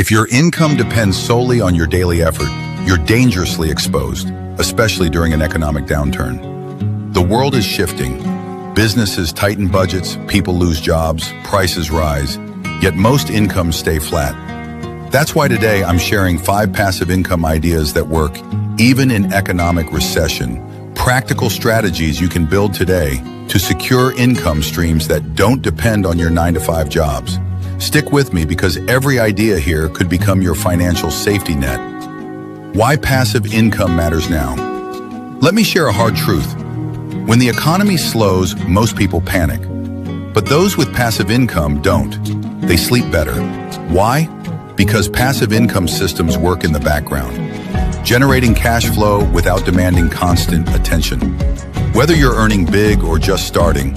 If your income depends solely on your daily effort, you're dangerously exposed, especially during an economic downturn. The world is shifting. Businesses tighten budgets, people lose jobs, prices rise, yet most incomes stay flat. That's why today I'm sharing 5 passive income ideas that work even in economic recession, practical strategies you can build today to secure income streams that don't depend on your 9-to-5 jobs. Stick with me because every idea here could become your financial safety net. Why passive income matters now. Let me share a hard truth. When the economy slows, most people panic. But those with passive income don't. They sleep better. Why? Because passive income systems work in the background, generating cash flow without demanding constant attention. Whether you're earning big or just starting,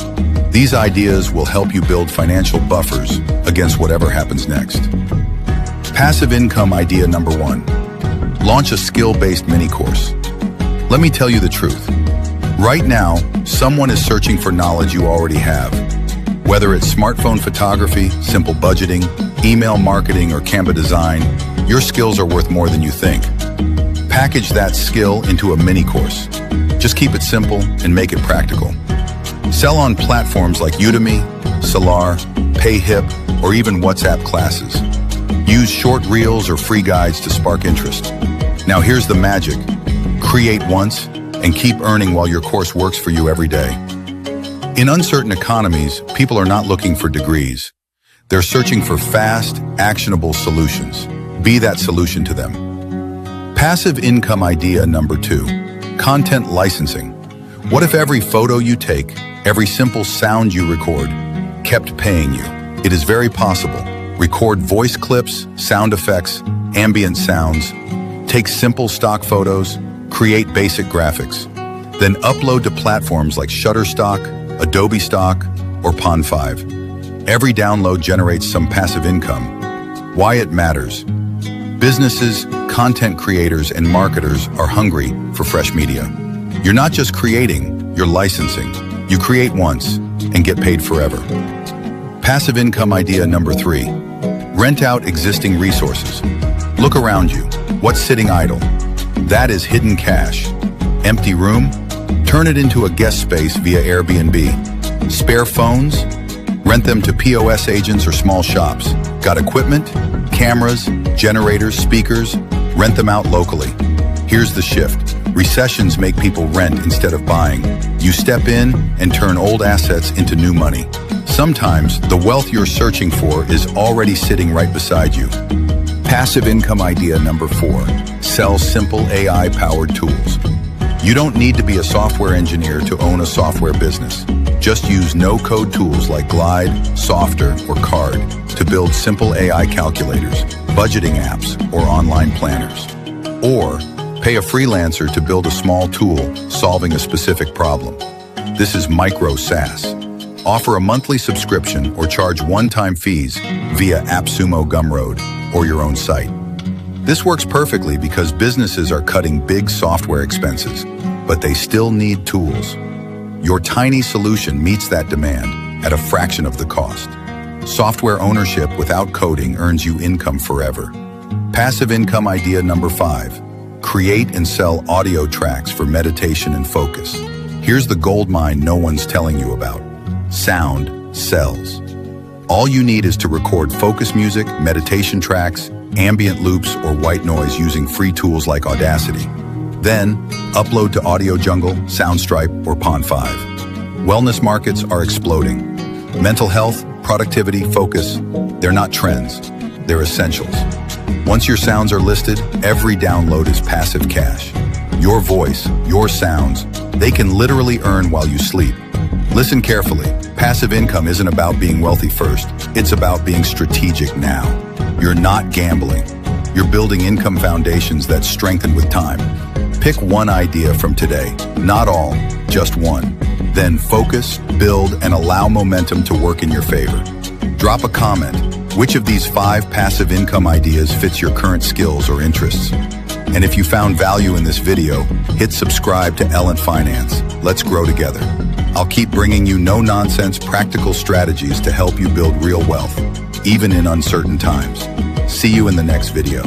these ideas will help you build financial buffers against whatever happens next. Passive income idea number 1. Launch a skill-based mini course. Let me tell you the truth. Right now, someone is searching for knowledge you already have. Whether it's smartphone photography, simple budgeting, email marketing, or Canva design, your skills are worth more than you think. Package that skill into a mini course. Just keep it simple and make it practical. Sell on platforms like Udemy, Solar, PayHip, or even WhatsApp classes. Use short reels or free guides to spark interest. Now here's the magic. Create once and keep earning while your course works for you every day. In uncertain economies, people are not looking for degrees. They're searching for fast, actionable solutions. Be that solution to them. Passive income idea number 2. Content licensing. What if every photo you take, every simple sound you record, kept paying you? It is very possible. Record voice clips, sound effects, ambient sounds. Take simple stock photos, create basic graphics. Then upload to platforms like Shutterstock, Adobe Stock, or Pond5. Every download generates some passive income. Why it matters. Businesses, content creators, and marketers are hungry for fresh media. You're not just creating, you're licensing. You create once and get paid forever. Passive income idea number 3. Rent out existing resources. Look around you. What's sitting idle? That is hidden cash. Empty room? Turn it into a guest space via Airbnb. Spare phones? Rent them to POS agents or small shops. Got equipment? Cameras, generators, speakers? Rent them out locally. Here's the shift. Recessions make people rent instead of buying. You step in and turn old assets into new money. Sometimes the wealth you're searching for is already sitting right beside you. Passive income idea number 4. Sell simple AI-powered tools. You don't need to be a software engineer to own a software business. Just use no-code tools like Glide, Softer, or Card to build simple AI calculators, budgeting apps, or online planners. Or pay a freelancer to build a small tool solving a specific problem. This is micro SaaS. Offer a monthly subscription or charge one-time fees via AppSumo Gumroad or your own site. This works perfectly because businesses are cutting big software expenses, but they still need tools. Your tiny solution meets that demand at a fraction of the cost. Software ownership without coding earns you income forever. Passive income idea number 5. Create and sell audio tracks for meditation and focus. Here's the gold mine no one's telling you about. Sound sells. All you need is to record focus music, meditation tracks, ambient loops, or white noise using free tools like Audacity. Then, upload to Audio Jungle, Soundstripe, or Pond5. Wellness markets are exploding. Mental health, productivity, focus, they're not trends, they're essentials. Once your sounds are listed, every download is passive cash. Your voice, your sounds, they can literally earn while you sleep. Listen carefully. Passive income isn't about being wealthy first. It's about being strategic now. You're not gambling. You're building income foundations that strengthen with time. Pick one idea from today, not all, just one. Then focus, build, and allow momentum to work in your favor. Drop a comment. Which of these 5 passive income ideas fits your current skills or interests? And if you found value in this video, hit subscribe to Ellent Finance. Let's grow together. I'll keep bringing you no-nonsense practical strategies to help you build real wealth. even in uncertain times. See you in the next video.